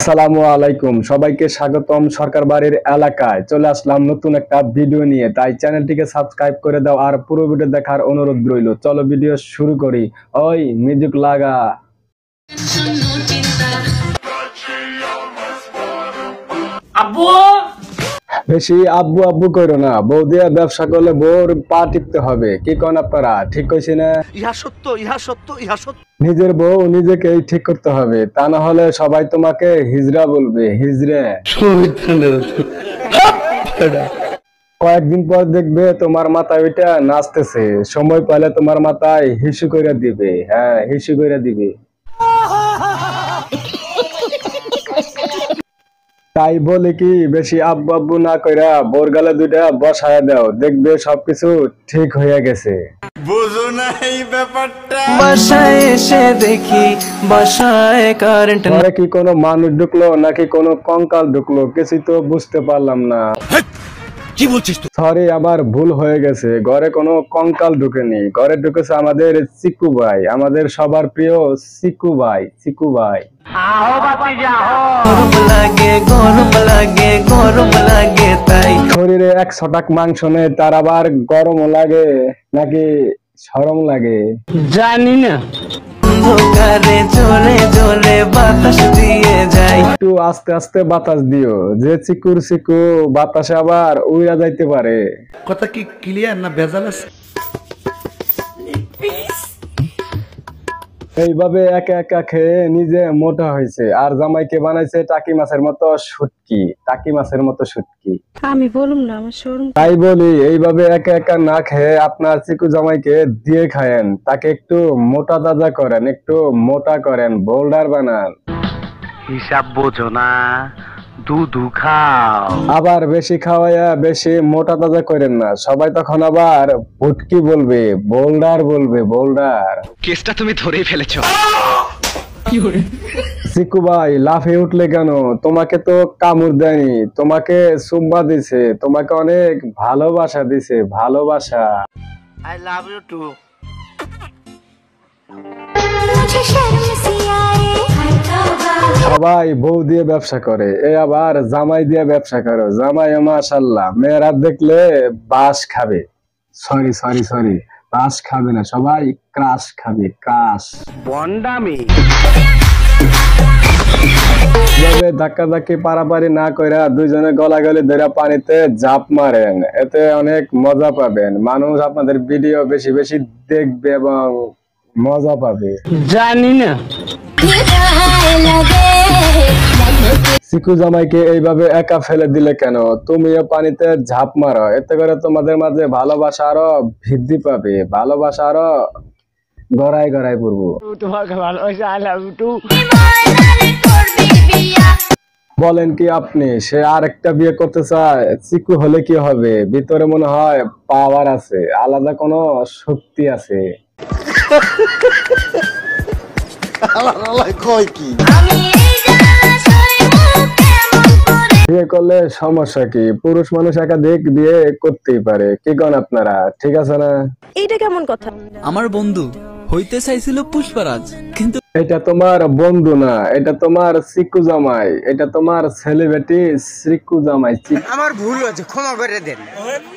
আসসালামু আলাইকুম, সবাইকে স্বাগতম। সরকার বাড়ির এলাকায় চলে আসলাম নতুন একটা ভিডিও নিয়ে, তাই চ্যানেলটিকে সাবস্ক্রাইব করে দাও আর পুরো ভিডিও দেখার অনুরোধ রইল। চলো ভিডিও শুরু করি। ওই মিউজিক লাগা। আব্বু বেশি আব্বু আব্বু করো না, বউ দিয়ে ব্যবসা করলে বউর পা টিপতে হবে। কি কোন আপনারা, ঠিক কইছি না? ইহা সত্য, ইহা সত্য, ইহা সত্য। নিজের বউ নিজেকেই ঠিক করতে হবে, তা না হলে সবাই তোমাকে হিজড়া বলবে। হিজড়ে কয়েকদিন পর দেখবে তোমার মাথায় ওইটা নাচতেছে, সময় পেলে তোমার মাথায় হিসু কইরা দিবে। হ্যাঁ, হিসু কইরা দিবে। তাই বলে কি বেশি আব্বু আব্বু না কইরা বোর গালে দুইটা বসায় দাও, দেখবে সবকিছু ঠিক হয়ে গেছে। বুঝো না এই ব্যাপারটা। বাসায় এসে দেখি বাসায় কারেন্ট ঘরে কি কোনো মানুষ ঢুকলো নাকি কোনো কঙ্কাল ঢুকলো, কিছুই তো বুঝতে পারলাম না। কি বলছিস তুই? সরি, আমার ভুল হয়ে গেছে। ঘরে কোনো কঙ্কাল ঢুকেনি, ঘরে ঢুকেছে আমাদের চিকু ভাই, আমাদের সবার প্রিয় চিকু ভাই। চিকু ভাই গরম লাগে তাই শরীরে 100 টাক মাংস নেই, তার আবার গরমও লাগে নাকি শরম লাগে জানি না। অন্ধকারে জ্বলে জ্বলে বাতাস দিয়ে যাই। একটু আস্তে আস্তে বাতাস দিও, যে চিকুর চিকু বাতাসে আবার উড়া যাইতে পারে। কথা কি ক্লিয়ার না ভেজাল আছে? এইভাবে একা একা খেয়ে নিজে মোটা হয়েছে, আর জামাইকে বানাইছে টাকি মাছের মতো শুটকি। টাকি মাছের মতো শুটকি। আমি বলুম না, আমার শোরুম। তাই বলি, এইভাবে একা একা না খেয়ে আপনার চিকু জামাইকে দিয়ে খায়েন, তাকে একটু মোটা তাজা করেন, একটু মোটা করেন, বোল্ডার বানান। হিসাব বোঝো না, দুধু খাও। আবার বেশি খাওয়াইয়া বেশি মোটা তাজা করেন না, সবাই তখন আবার ভুটকি বলবে, বোল্ডার বলবে, বোল্ডার। কেসটা তুমি ধরেই ফেলেছো। চিকু ভাই লাফিয়ে উঠলে কেন? তোমাকে তো কামড় দেয়নি, তোমাকে চুম্মা দিছে, তোমাকে অনেক ভালোবাসা দিছে, ভালোবাসা। I love you too. সবাই বউ দিয়ে ব্যবসা করে, এ আবার জামাই দিয়ে ব্যবসা করো। জামাই মাশাআল্লাহ, মেয়েরা দেখলে বাস খাবে। সরি সরি সরি, বাস খাবে না, সবাই ক্রাশ খাবে, ক্রাশ। বন্ডামি। এভাবে ধাক্কা ধাক্কি পারাপারি না কইরা দুইজনে গলাগলি ধরে পানিতে ঝাঁপ মারেন, এতে অনেক মজা পাবেন। মানুষ আপনাদের ভিডিও বেশি বেশি দেখবে এবং মজা পাবে। জানি না। চিকু জামাইকে এইভাবে একা ফেলে দিলে কেন? তুমিও পানিতে ঝাঁপ মারো, এতে করে তোমাদের মাঝে ভালোবাসা আরো বৃদ্ধি পাবে, ভালোবাসা আরো গড়াই গড়াই পড়বো। তোমাকে ভালোবাসা, আই লাভ ইউ টু। বলেন কি আপনি? সে আরেকটা বিয়ে করতে চায়, চিকু হলে কি হবে? ভিতরে মনে হয় পাওয়ার আছে, আলাদা কোনো শক্তি আছে। কয় কি? বিয়ে করলে সমস্যা কি? পুরুষ মানুষ একাধিক বিয়ে করতেই পারে, কি কোন আপনারা? ঠিক আছে না? এইটা কেমন কথা? আমার বন্ধু হইতে চাইছিল পুষ্পারাজ, কিন্তু এটা তোমার বন্ধু না, এটা তোমার চিকু জামাই, এটা তোমার সেলিব্রিটি চিকু জামাই। আমার ভুল হয়েছে, ক্ষমা করে দেন।